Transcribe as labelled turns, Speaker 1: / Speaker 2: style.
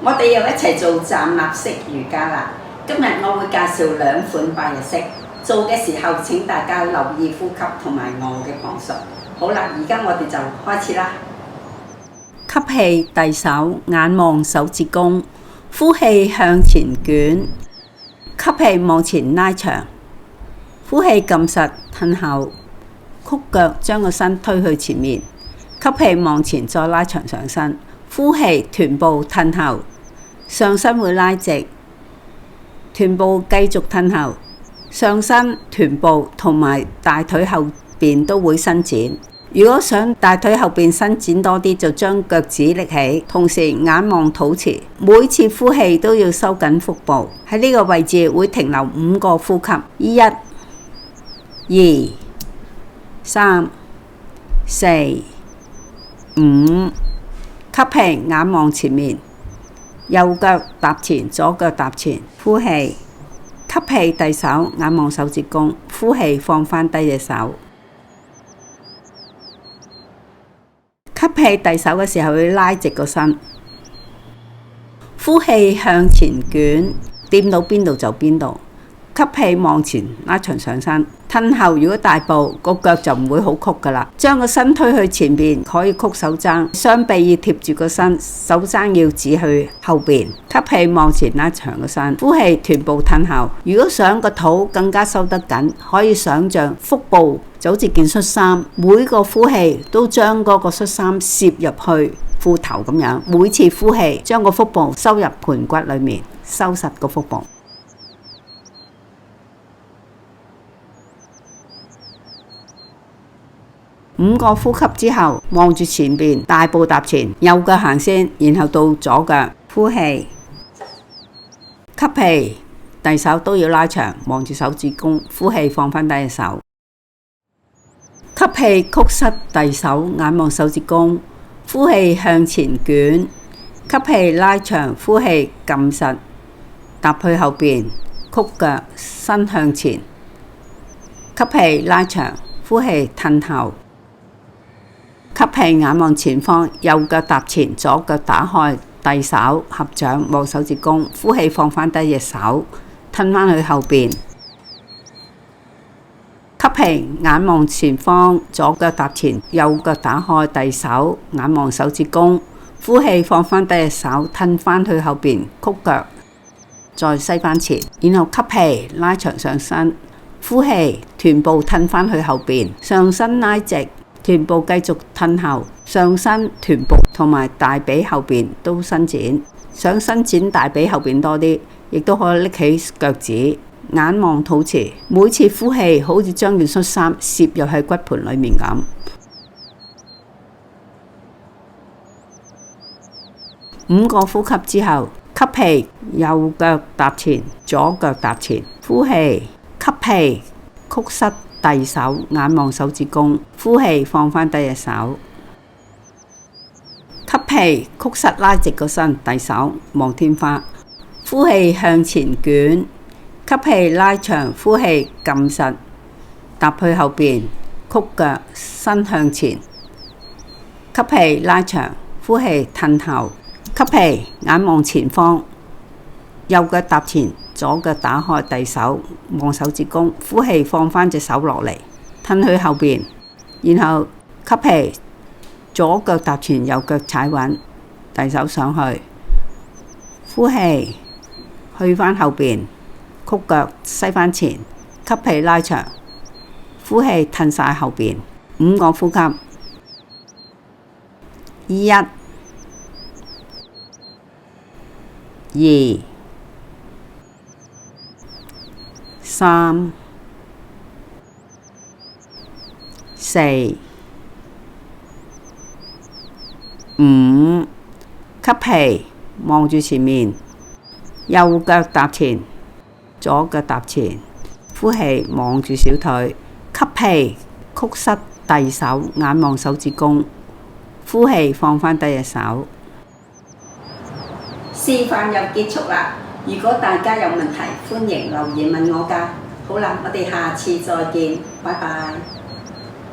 Speaker 1: 我哋又一齊做站立式瑜伽啦。今日我會介紹2款拜日式，做嘅時候請大家留意呼吸同埋我嘅旁述。好啦，而家我哋就開始啦。吸氣，遞手，眼望手指公，呼氣向前捲，吸氣往前拉長，呼氣撳實褪後，曲腳將個身推去前面，吸氣往前再拉長上身，呼氣臀部褪後，上身會拉直，臀部繼續褪後，上身、臀部同埋大腿後邊都會伸展。如果想大腿後邊伸展多啲，就將腳趾拎起，同時眼望肚臍。每次呼氣都要收緊腹部，喺呢個位置會停留5個呼吸。1、2、3、4、5。吸氣，眼望前面，右腳踏前，左腳踏前。呼氣，吸氣遞手，眼望手指公，呼氣放翻低隻手。吸氣遞手嘅時候要拉直個身，呼氣向前捲，掂到邊度就邊度。吸氣往前拉長上身，褪後如果大步個腳就唔會好曲噶啦。將個身推去前邊，可以曲手踭，雙臂要貼住個身，手踭要指去後邊。吸氣往前拉長個身，呼氣臀部褪後。如果想個肚更加收得緊，可以想像腹部就好似件恤衫，每個呼氣都將嗰個恤衫攝入去褲頭咁樣。每次呼氣將個腹部收入盆骨裏面，收實個腹部。5個呼吸之後，望住前邊，大步踏前，右腳行先，然後到左腳。呼氣，吸氣，遞手都要拉長，望住手指公。呼氣放翻低隻手。吸氣曲膝遞手，眼望手指公。呼氣向前捲，吸氣拉長，呼氣撳實，踏去後邊，曲腳身向前。吸氣拉長，呼氣褪後。吸氣眼望前方，右腳踏前，左腳打開，遞手合掌望手指公。呼氣放翻低隻手，褪翻去後邊。吸氣眼望前方，左腳踏前，右腳打開，遞手眼望手指公。呼氣放翻低隻手，褪翻去後邊，曲腳再西翻前，然後吸氣拉長上身。呼氣臀部褪翻去後邊，上身拉直。臀部繼續褪後，上身、臀部同埋大髀後邊都伸展。想伸展大髀後邊多啲，亦都可以拎起腳趾，眼望肚臍。每次呼氣好似將件恤衫攝入去骨盆裡面咁。5個呼吸之後，吸氣，右腳踏前，左腳踏前。呼氣，吸氣，曲膝。遞手眼望手指公，呼氣放翻低隻手。吸氣曲膝拉直個身，遞手望天花。呼氣向前捲，吸氣拉長，呼氣撳實，踏去後邊，曲腳身向前。吸氣拉長，呼氣褪後。吸氣眼望前方，右腳踏前，左腳打開，遞手望手指公。呼氣放翻隻手落嚟，褪去後邊，然後吸氣，左腳踏前，右腳踩穩，遞手上去。呼氣去翻後邊，曲腳西翻前，吸氣拉長，呼氣褪晒後邊。5個呼吸。1、2、3、4、5。吸氣，望住前面，右腳踏前，左腳踏前。呼氣，望住小腿。吸氣，曲膝遞手，眼望手指公。呼氣，放翻低隻手。示範又結束啦。如果大家有問題，歡迎留言問我㗎。好啦，我哋下次再見，拜拜。